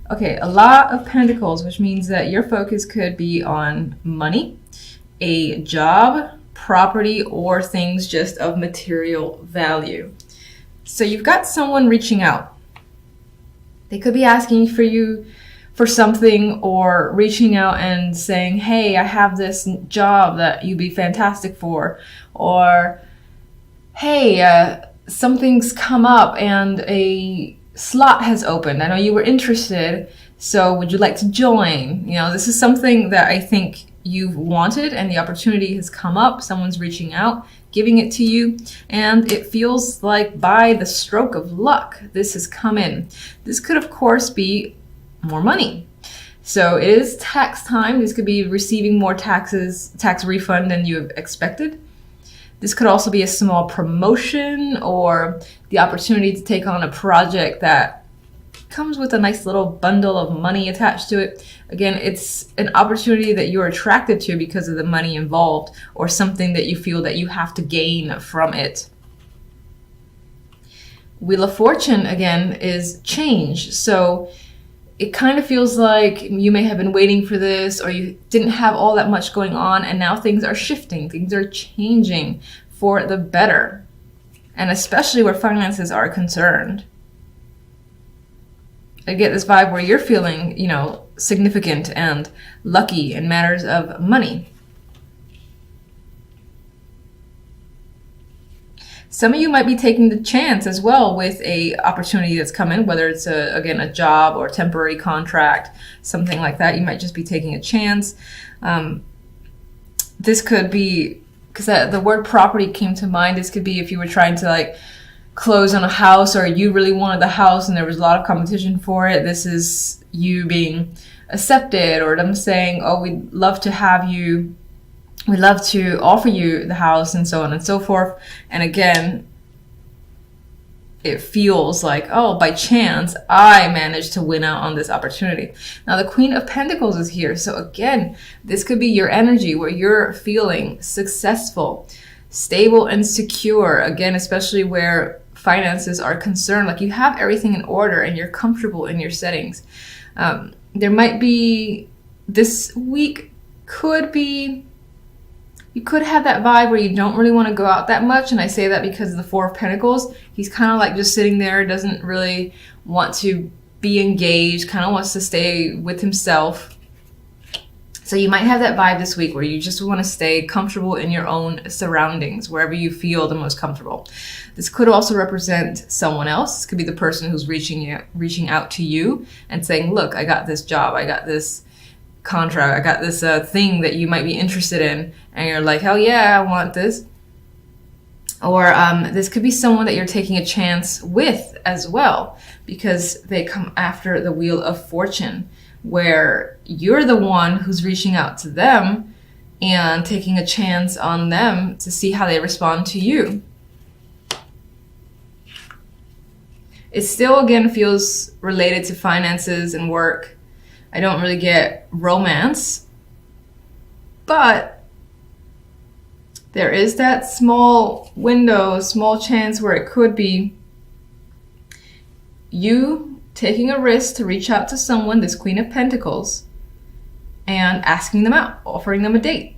Okay, a lot of pentacles, which means that your focus could be on money, a job, property, or things just of material value. So you've got someone reaching out. They could be asking for you for something, or reaching out and saying, hey, I have this job that you'd be fantastic for, or hey, something's come up and a slot has opened. I know you were interested, so would you like to join? You know, this is something that I think you've wanted and the opportunity has come up. Someone's reaching out, giving it to you, and it feels like by the stroke of luck, this has come in. This could, of course, be more money. So it is tax time. This could be receiving more tax refund than you have expected. This could also be a small promotion or the opportunity to take on a project that comes with a nice little bundle of money attached to it. Again, it's an opportunity that you're attracted to because of the money involved, or something that you feel that you have to gain from it. Wheel of Fortune, again, is change. So it kind of feels like you may have been waiting for this, or you didn't have all that much going on, and now things are shifting, things are changing for the better, and especially where finances are concerned. I get this vibe where you're feeling, you know, significant and lucky in matters of money. Some of you might be taking the chance as well with a opportunity that's come in, whether it's again a job or a temporary contract, something like that. You might just be taking a chance. This could be, because the word property came to mind. This could be if you were trying to like close on a house, or you really wanted the house and there was a lot of competition for it. This is you being accepted, or them saying, oh, we'd love to have you, we'd love to offer you the house, and so on and so forth. And again, it feels like, oh, by chance, I managed to win out on this opportunity. Now, the Queen of Pentacles is here. So again, this could be your energy where you're feeling successful, stable, and secure. Again, especially where finances are concerned, like you have everything in order and you're comfortable in your settings. There might be, this week could be, you could have that vibe where you don't really want to go out that much. And I say that because of the Four of Pentacles. He's kind of like just sitting there, doesn't really want to be engaged, kind of wants to stay with himself. So you might have that vibe this week where you just want to stay comfortable in your own surroundings, wherever you feel the most comfortable. This could also represent someone else. This could be the person who's reaching out to you and saying, look, I got this job, I got this contract, I got this thing that you might be interested in. And you're like, hell yeah, I want this. Or this could be someone that you're taking a chance with as well, because they come after the Wheel of Fortune, where you're the one who's reaching out to them and taking a chance on them to see how they respond to you. It still, again, feels related to finances and work. I don't really get romance, but there is that small window, small chance where it could be you taking a risk to reach out to someone, this Queen of Pentacles, and asking them out, offering them a date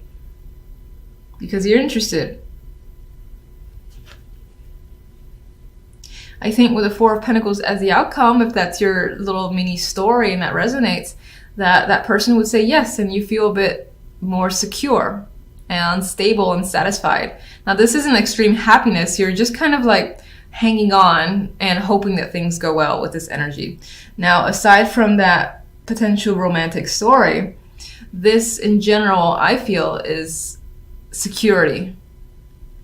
because you're interested. I think with the Four of Pentacles as the outcome, if that's your little mini story and that resonates, that person would say yes, and you feel a bit more secure and stable and satisfied. Now, this isn't extreme happiness. You're just kind of like hanging on and hoping that things go well with this energy. Now, aside from that potential romantic story, this in general, I feel, is security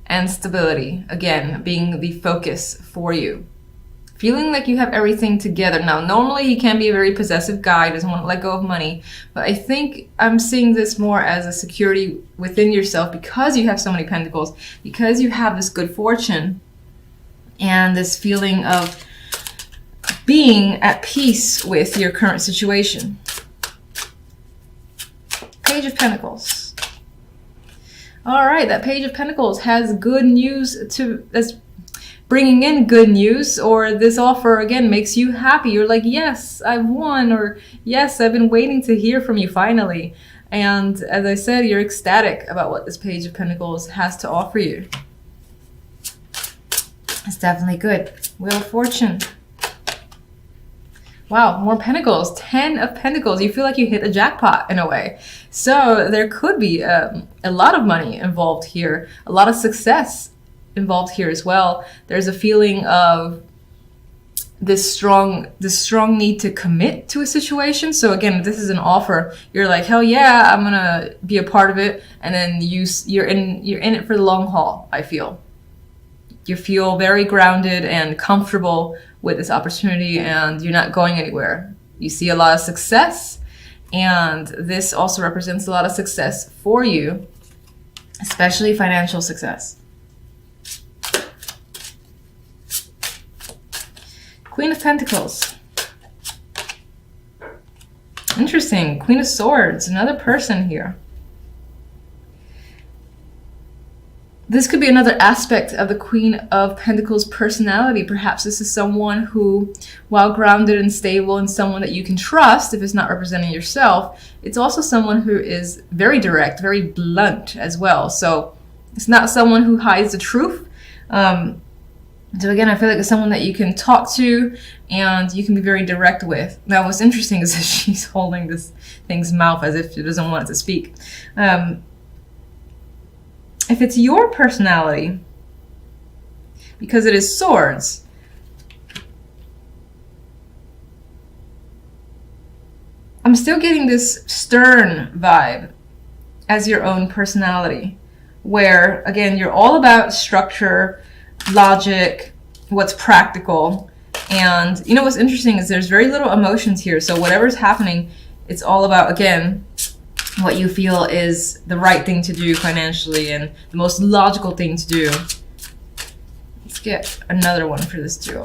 and stability, again, being the focus for you. Feeling like you have everything together. Now, normally he can be a very possessive guy, doesn't want to let go of money, but I think I'm seeing this more as a security within yourself because you have so many pentacles, because you have this good fortune and this feeling of being at peace with your current situation. Page of Pentacles. All right, that Page of Pentacles has good news to, that's bringing in good news, or this offer again makes you happy. You're like, yes, I've won, or yes, I've been waiting to hear from you finally. And as I said, you're ecstatic about what this Page of Pentacles has to offer you. It's definitely good. Wheel of Fortune. Wow, more Pentacles. 10 of Pentacles. You feel like you hit a jackpot in a way. So there could be a lot of money involved here. A lot of success involved here as well. There's a feeling of this strong need to commit to a situation. So again, if this is an offer, you're like, hell yeah, I'm gonna be a part of it. And then you're in it for the long haul, I feel. You feel very grounded and comfortable with this opportunity, and you're not going anywhere. You see a lot of success, and this also represents a lot of success for you, especially financial success. Queen of Pentacles. Interesting. Queen of Swords, another person here. This could be another aspect of the Queen of Pentacles personality. Perhaps this is someone who, while grounded and stable and someone that you can trust, if it's not representing yourself, it's also someone who is very direct, very blunt as well. So it's not someone who hides the truth. So again, I feel like it's someone that you can talk to and you can be very direct with. Now, what's interesting is that she's holding this thing's mouth as if she doesn't want it to speak. If it's your personality, because it is swords, I'm still getting this stern vibe as your own personality, where, again, you're all about structure, logic, what's practical. And you know what's interesting is there's very little emotions here. So whatever's happening, it's all about, again, what you feel is the right thing to do financially and the most logical thing to do. Let's get another one for this duo.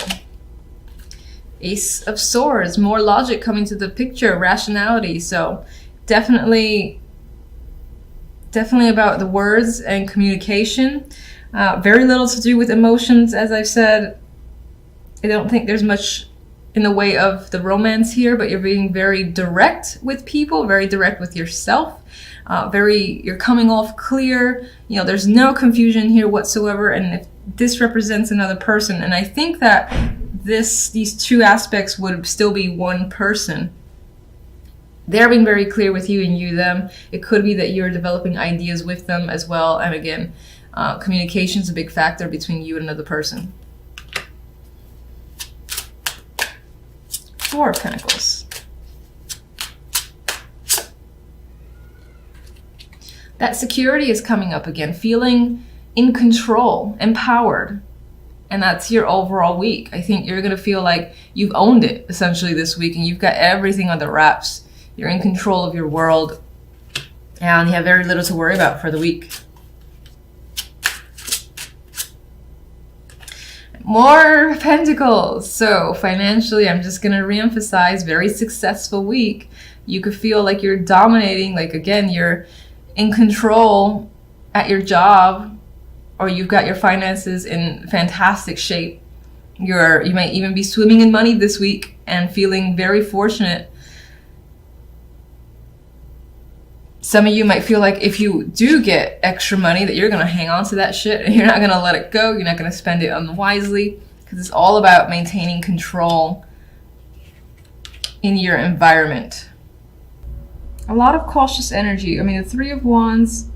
Ace of Swords, more logic coming to the picture, rationality. So definitely about the words and communication. Very little to do with emotions, as I've said. I don't think there's much in the way of the romance here, but you're being very direct with people, very direct with yourself. You're coming off clear. You know, there's no confusion here whatsoever. And if this represents another person, and I think that these two aspects would still be one person. They're being very clear with you and you them. It could be that you're developing ideas with them as well. And again, communication is a big factor between you and another person. Four of Pentacles. That security is coming up again, feeling in control, empowered. And that's your overall week. I think you're going to feel like you've owned it essentially this week and you've got everything under wraps. You're in control of your world and you have very little to worry about for the week. More Pentacles. So financially, I'm just going to reemphasize, very successful week. You could feel like you're dominating, like again, you're in control at your job, or you've got your finances in fantastic shape. You might even be swimming in money this week and feeling very fortunate. Some of you might feel like if you do get extra money that you're going to hang on to that shit and you're not going to let it go. You're not going to spend it unwisely, because it's all about maintaining control in your environment. A lot of cautious energy. I mean, the Three of Wands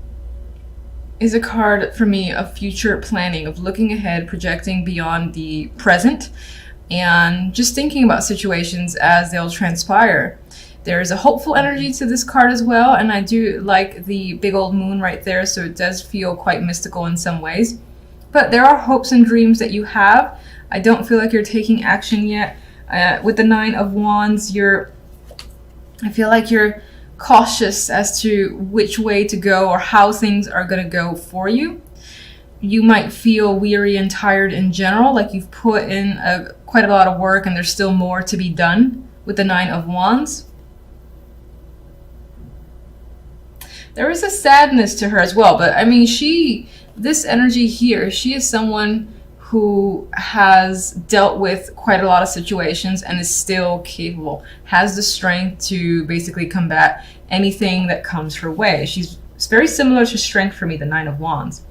is a card for me of future planning, of looking ahead, projecting beyond the present, and just thinking about situations as they'll transpire. There's a hopeful energy to this card as well, and I do like the big old moon right there, so it does feel quite mystical in some ways. But there are hopes and dreams that you have. I don't feel like you're taking action yet. With the Nine of Wands, I feel like you're cautious as to which way to go or how things are going to go for you. You might feel weary and tired in general, like you've put in quite a lot of work and there's still more to be done with the Nine of Wands. There is a sadness to her as well, but I mean, this energy here, she is someone who has dealt with quite a lot of situations and is still capable, has the strength to basically combat anything that comes her way. She's very similar to strength for me, the Nine of Wands.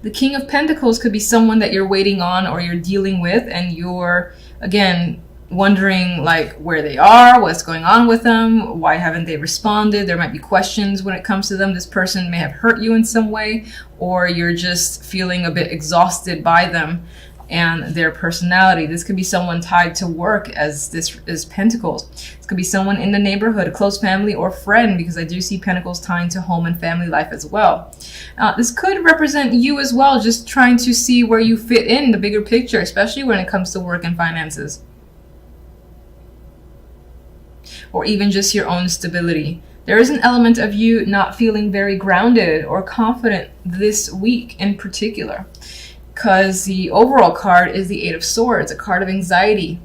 The King of Pentacles could be someone that you're waiting on or you're dealing with, and you're, again, wondering like where they are, what's going on with them, why haven't they responded. There might be questions when it comes to them. This person may have hurt you in some way, or you're just feeling a bit exhausted by them and their personality. This could be someone tied to work, as this is Pentacles. This could be someone in the neighborhood, a close family or friend, because I do see Pentacles tying to home and family life as well. This could represent you as well, just trying to see where you fit in the bigger picture, especially when it comes to work and finances, or even just your own stability. There is an element of you not feeling very grounded or confident this week in particular, because the overall card is the Eight of Swords, a card of anxiety,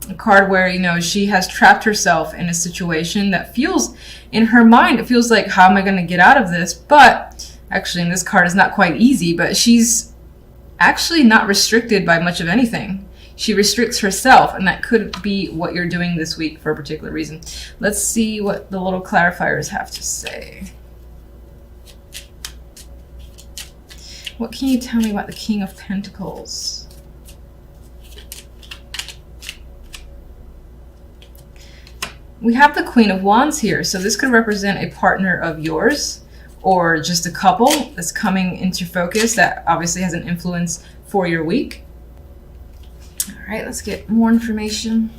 a card where, you know, she has trapped herself in a situation that feels, in her mind, it feels like, how am I going to get out of this? But actually, in this card, it's not quite easy, but she's actually not restricted by much of anything. She restricts herself, and that could be what you're doing this week for a particular reason. Let's see what the little clarifiers have to say. What can you tell me about the King of Pentacles? We have the Queen of Wands here, so this could represent a partner of yours or just a couple that's coming into focus that obviously has an influence for your week. All right, let's get more information.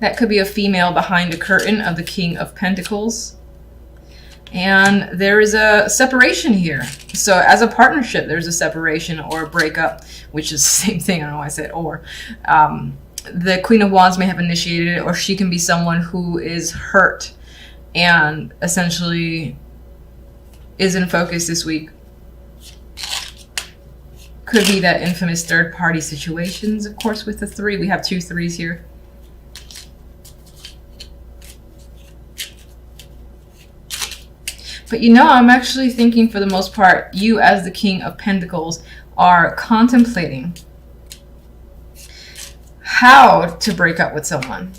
That could be a female behind a curtain of the King of Pentacles. And there is a separation here. So as a partnership, there's a separation or a breakup, which is the same thing. I don't know why I said or. The Queen of Wands may have initiated it, or she can be someone who is hurt and essentially is in focus this week. Could be that infamous third-party situations, of course, with the three. We have 2 3s here. But you know, I'm actually thinking for the most part, you as the King of Pentacles are contemplating how to break up with someone.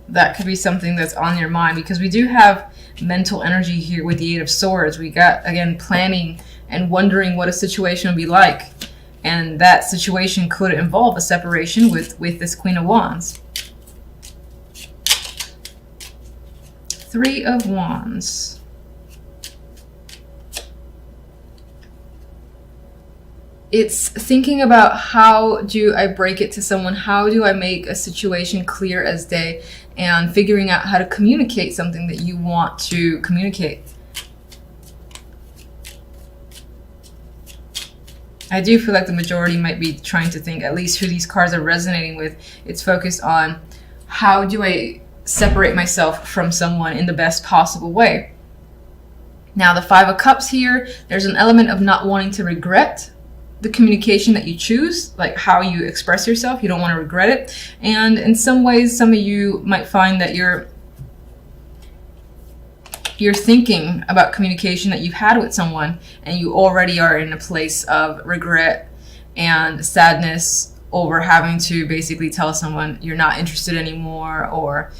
That could be something that's on your mind, because we do have mental energy here with the Eight of Swords. We got, again, planning and wondering what a situation would be like. And that situation could involve a separation with this Queen of Wands. 3 of Wands. It's thinking about, how do I break it to someone? How do I make a situation clear as day? And figuring out how to communicate something that you want to communicate. I do feel like the majority might be trying to think, at least who these cards are resonating with, it's focused on, how do I separate myself from someone in the best possible way? Now, the 5 of Cups here, there's an element of not wanting to regret the communication that you choose, like how you express yourself. You don't want to regret it. And in some ways, some of you might find that you're thinking about communication that you've had with someone, and you already are in a place of regret and sadness over having to basically tell someone you're not interested anymore, or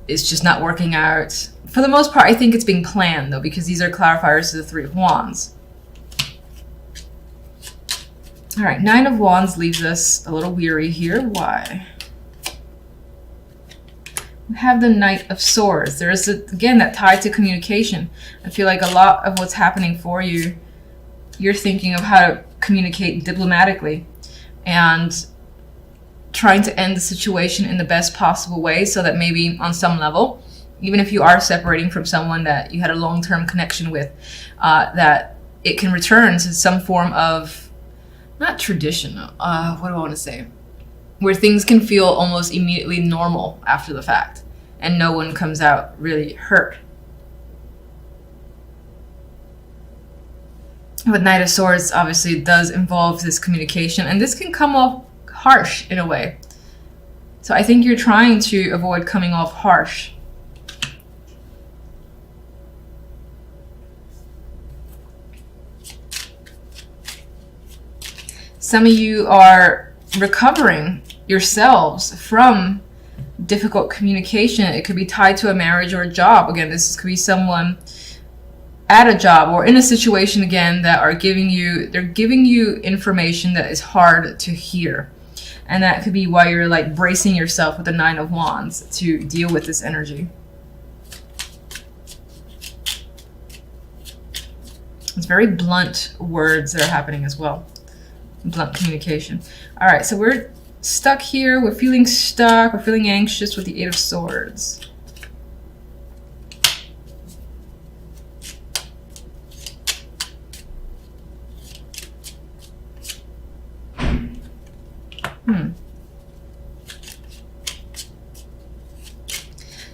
it's just not working out. For the most part, I think it's being planned, though, because these are clarifiers to the 3 of Wands. All right, 9 of Wands leaves us a little weary here. Why? We have the Knight of Swords. There is, again, that tie to communication. I feel like a lot of what's happening for you, you're thinking of how to communicate diplomatically and trying to end the situation in the best possible way, so that maybe on some level, even if you are separating from someone that you had a long-term connection with, that it can return to some form of, not traditional, what do I want to say? Where things can feel almost immediately normal after the fact, and no one comes out really hurt. But Knight of Swords obviously does involve this communication, and this can come off harsh in a way. So I think you're trying to avoid coming off harsh Some of you are recovering yourselves from difficult communication. It could be tied to a marriage or a job. Again, this could be someone at a job or in a situation, again, that are giving you information that is hard to hear. And that could be why you're like bracing yourself with the Nine of Wands to deal with this energy. It's very blunt words that are happening as well. Blunt communication. All right, so we're stuck here. We're feeling stuck. We're feeling anxious with the Eight of Swords.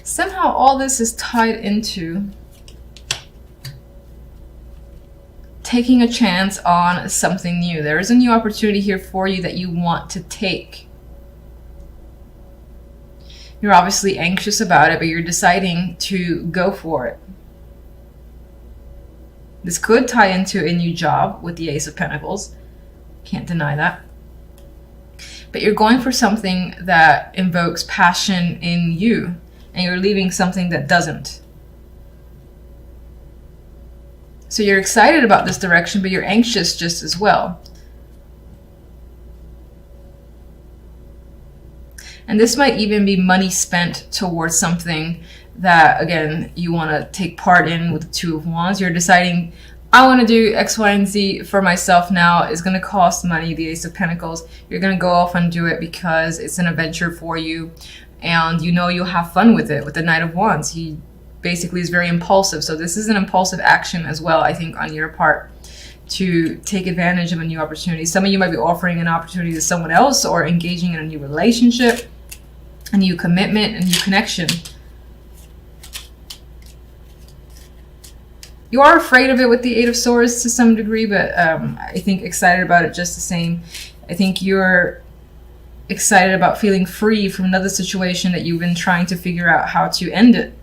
Somehow all this is tied into taking a chance on something new. There is a new opportunity here for you that you want to take. You're obviously anxious about it, but you're deciding to go for it. This could tie into a new job with the Ace of Pentacles. Can't deny that. But you're going for something that invokes passion in you, and you're leaving something that doesn't. So you're excited about this direction, but you're anxious just as well. And this might even be money spent towards something that, again, you want to take part in with the Two of Wands. You're deciding, I want to do X, Y, and Z for myself now. It's going to cost money, the Ace of Pentacles. You're going to go off and do it because it's an adventure for you. And you know you'll have fun with it. With the Knight of Wands, he basically is very impulsive. So this is an impulsive action as well, I think, on your part to take advantage of a new opportunity. Some of you might be offering an opportunity to someone else or engaging in a new relationship, a new commitment, a new connection. You are afraid of it with the Eight of Swords to some degree, but I think excited about it just the same. I think you're excited about feeling free from another situation that you've been trying to figure out how to end it.